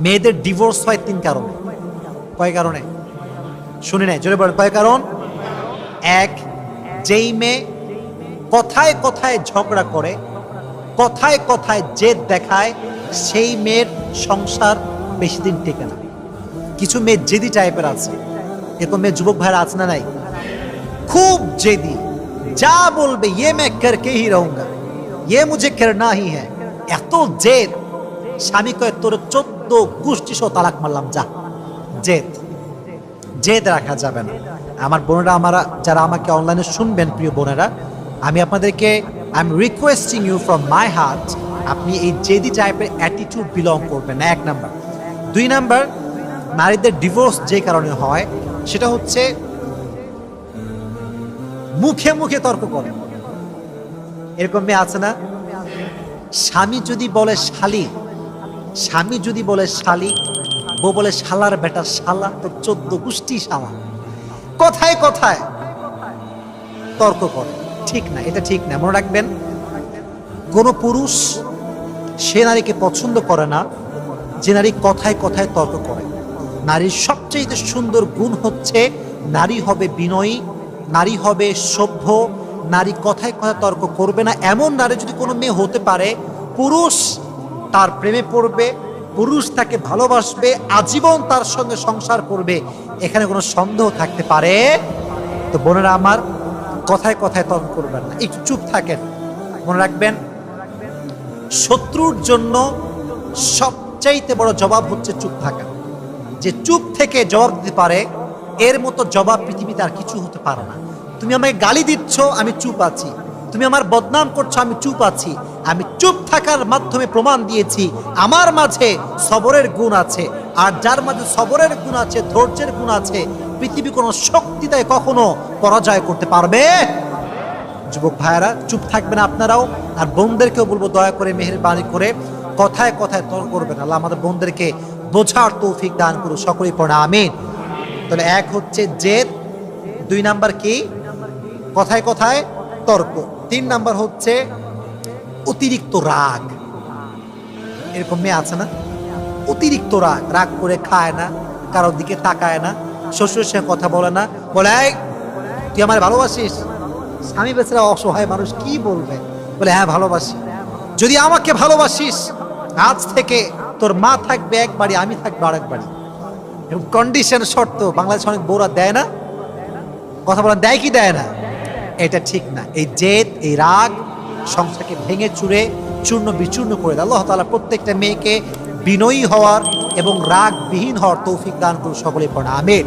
মেয়েদের ডিভোর্স হয় 3 কারণে। কয় কারণে? শুনে নেয়, জোরে বলেন কয় কারণ? এক, যেই মেয়ে কথায় কথায় ঝগড়া করে, কথায় কথায় জেদ দেখায়, সেই মেয়ের সংসার বেশি দিন টেকে না। কিছু মেয়ে জেদি টাইপের আছে, এরকম মেয়ে যুবক ভাইরা আছে না নাই? খুব জেদি, যা বলবে ইয়ে মে করকে হি রহুঙ্গা, ইয়ে মুঝে করনা হি হ্যায়। এত জেদ, স্বামী কয় তোর 14 গোষ্ঠী সহ তালাক মারলাম যা। জেদ, জেদ রাখা যাবে না। আমার বোনেরা, যারা আমাকে অনলাইনে শুনবেন, প্রিয় বোনেরা, আমি আপনাদেরকে I am requesting you from my heart, আপনি এই জেদি টাইপের অ্যাটিটিউড বিলং করবেন না, 1 নাম্বার। 2 নাম্বার, নারীদের ডিভোর্স যে কারণে হয় সেটা হচ্ছে মুখে মুখে তর্ক করে। এরকম মেয়ে আছে না? স্বামী যদি বলে শালি, স্বামী যদি বলে শালি, বউ বলে শালার বেটা শালা, তো 14 গোষ্ঠী শালা। কথায় কথায় তর্ক করে, ঠিক না, এটা ঠিক না। মনে রাখবেন, কোন পুরুষ সে নারীকে পছন্দ করে না যে নারী কথায় কথায় তর্ক করে। নারীর সবচেয়ে সুন্দর গুণ হচ্ছে নারী হবে বিনয়ী, নারী হবে সভ্য, নারী কথায় কথায় তর্ক করবে না। এমন নারী যদি কোনো মেয়ে হতে পারে, পুরুষ তার প্রেমে পড়বে, পুরুষ তাকে ভালোবাসবে, আজীবন তার সঙ্গে সংসার করবে, এখানে কোনো সন্দেহ থাকতে পারে? তো বোনেরা আমার, কথায় কথায় তর্ক করবেন না, একটু চুপ থাকেন। মনে রাখবেন, শত্রুর জন্য সবচাইতে বড় জবাব হচ্ছে চুপ থাকা। যে চুপ থেকে জবাব দিতে পারে, এর মতো জবাব পৃথিবীতে আর কিছু হতে পারে না। তুমি আমাকে গালি দিচ্ছ, আমি চুপ আছি। তুমি আমার বদনাম করছো, আমি চুপ আছি। আমি চুপ থাকার মাধ্যমে প্রমাণ দিয়েছি আমার মাঝে সবরের গুণ আছে। আর যার মাঝে সবরের গুণ আছে, ধৈর্যের গুণ আছে, পৃথিবী কোনো শক্তি তাই কখনো পরাজয় করতে পারবে? যুবক ভাইয়েরা, চুপ থাকবেন আপনারাও। আর বোনদেরকেও বলবো, দয়া করে মেহেরবানি করে কথায় কথায় তর্ক করবেন। আল্লাহ আমাদের বোনদেরকে বোঝার তৌফিক দান করুন, সকলেই পড়ে আমিন। তাহলে 1 হচ্ছে জেদ, 2 নাম্বার কি? কথায় কথায় তর্ক, 3 নাম্বার হচ্ছে অতিরিক্ত রাগ। এরকম মেয়ে আছে না? অতিরিক্ত রাগ, রাগ করে খায় না, কারোর দিকে তাকায় না, শ্বশুরের সঙ্গে কথা বলে না, বলে এই তুই আমার ভালোবাসিস? স্বামী বেচারা অসহায় মানুষ, কি বলবে? বলে হ্যাঁ ভালোবাসি। যদি আমাকে ভালোবাসিস, আজ থেকে তোর মা থাকবে এক বাড়ি, আমি থাকবো আরেক বাড়ি। কন্ডিশন, শর্ত। বাংলাদেশ অনেক বউরা দেয় না, কথা বলেন, দেয় কি দেয় না? এটা ঠিক না। এই জেদ, এই রাগ সংসারকে ভেঙে চুরে চূর্ণ বিচূর্ণ করে দেয়। আল্লাহ তাআলা প্রত্যেকটা মেয়েকে বিনয়ী হওয়ার এবং রাগবিহীন হওয়ার তৌফিক দান করুন, সকলেই পড়া আমিন।